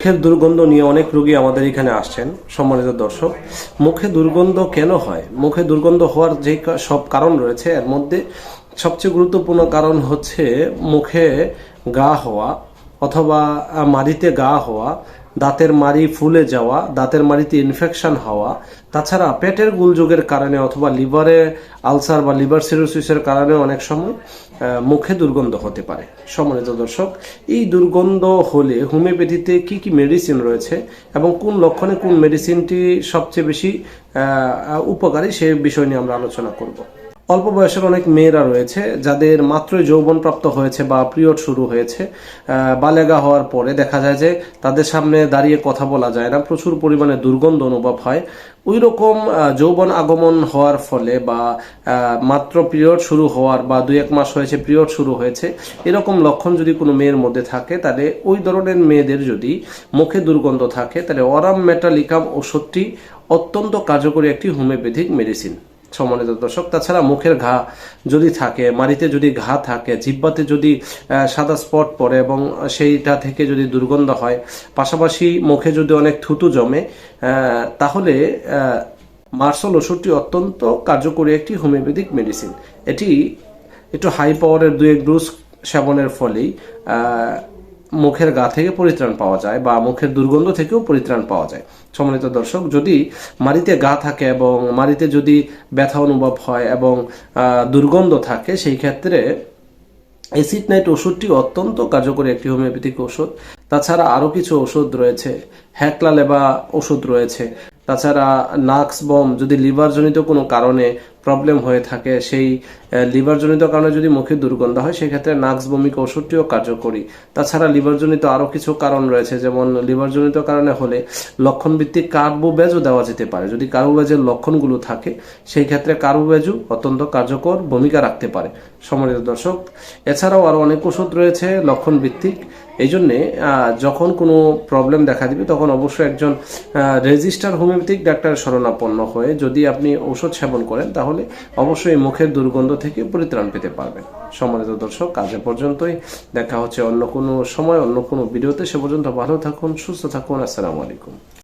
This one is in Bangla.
মুখের দুর্গন্ধ নিয়ে অনেক রোগী আমাদের এখানে আসছেন। সম্মানিত দর্শক, মুখে দুর্গন্ধ কেন হয়? মুখে দুর্গন্ধ হওয়ার যে সব কারণ রয়েছে, এর মধ্যে সবচেয়ে গুরুত্বপূর্ণ কারণ হচ্ছে মুখে ঘা হওয়া অথবা মাড়িতে ঘা হওয়া, দাঁতের মাড়ি ফুলে যাওয়া, দাঁতের মাড়িতে ইনফেকশন হওয়া, তাছাড়া পেটের গোলযোগের কারণে অথবা লিভারে আলসার বা লিভার সিরোসিসের কারণে অনেক সময় মুখে দুর্গন্ধ হতে পারে। সম্মানিত দর্শক, এই দুর্গন্ধ হলে হোমিওপ্যাথিতে কি কি মেডিসিন রয়েছে এবং কোন লক্ষণে কোন মেডিসিনটি সবচেয়ে বেশি উপকারী, সে বিষয় নিয়ে আমরা আলোচনা করব। অল্প বয়সের অনেক মেয়েরা রয়েছে যাদের মাত্রই যৌবনপ্রাপ্ত হয়েছে বা পিরিয়ড শুরু হয়েছে, বালেগা হওয়ার পরে দেখা যায় যে তাদের সামনে দাঁড়িয়ে কথা বলা যায় না, প্রচুর পরিমাণে দুর্গন্ধ অনুভব হয়। ওই রকম যৌবন আগমন হওয়ার ফলে বা মাত্র পিরিয়ড শুরু হওয়ার বা 2-1 মাস হয়েছে পিরিয়ড শুরু হয়েছে, এরকম লক্ষণ যদি কোনো মেয়ের মধ্যে থাকে, তাহলে ওই ধরনের মেয়েদের যদি মুখে দুর্গন্ধ থাকে, তাহলে অরাম মেটালিকাম ওষুধটি অত্যন্ত কার্যকরী একটি হোমিওপ্যাথিক মেডিসিন। সম্মানিত দর্শক, তাছাড়া মুখের ঘা যদি থাকে, মাড়িতে যদি ঘা থাকে, জিহ্বাতে যদি সাদা স্পট পড়ে এবং সেইটা থেকে যদি দুর্গন্ধ হয়, পাশাপাশি মুখে যদি অনেক থুতু জমে, তাহলে মার্সল ওষুধটি অত্যন্ত কার্যকরী একটি হোমিওপ্যাথিক মেডিসিন। এটি একটু হাই পাওয়ারের 2-1 ডোজ সেবনের ফলেই মুখের ঘা থেকে পরিত্রাণ পাওয়া যায় বা মুখের দুর্গন্ধ থেকেও পরিত্রাণ পাওয়া যায়। সম্মানিত দর্শক, যদি মাড়িতে ঘা থাকে এবং মাড়িতে যদি ব্যথা অনুভব হয় এবং দুর্গন্ধ থাকে, সেই ক্ষেত্রে অ্যাসিড নাইট ওষুধটি অত্যন্ত কার্যকরী একটি হোমিওপ্যাথিক ওষুধ। তাছাড়া আরও কিছু ওষুধ রয়েছে, হ্যাকলা লেবা ওষুধ রয়েছে। তাছাড়া নাক্স বম, যদি লিভারজনিত কোনো কারণে প্রবলেম হয়ে থাকে, সেই লিভারজনিত কারণে যদি মুখে দুর্গন্ধ হয়, সেক্ষেত্রে নাক্স বমিক ওষুধটিও কার্যকরী। তাছাড়া লিভারজনিত আরও কিছু কারণ রয়েছে, যেমন লিভারজনিত কারণে হলে লক্ষণভিত্তিক কার্বোভেজও দেওয়া যেতে পারে। যদি কার্বোভেজের লক্ষণগুলো থাকে, সেই ক্ষেত্রে কার্বোভেজও অত্যন্ত কার্যকর ভূমিকা রাখতে পারে। সম্মানিত দর্শক, এছাড়াও আরও অনেক ওষুধ রয়েছে লক্ষণভিত্তিক। এই জন্যে যখন কোনো প্রবলেম দেখা দিবে, তখন অবশ্যই একজন রেজিস্টার হোমিওপ্যাথিক ডাক্তারের শরণাপন্ন হয়ে যদি আপনি ওষুধ সেবন করেন, তাহলে অবশ্যই মুখের দুর্গন্ধ থেকে পরিত্রাণ পেতে পারবেন। সম্মানিত দর্শক, আজ এ পর্যন্তই। দেখা হচ্ছে অন্য কোনো সময় অন্য কোনো ভিডিওতে। সে পর্যন্ত ভালো থাকুন, সুস্থ থাকুন। আসসালামু আলাইকুম।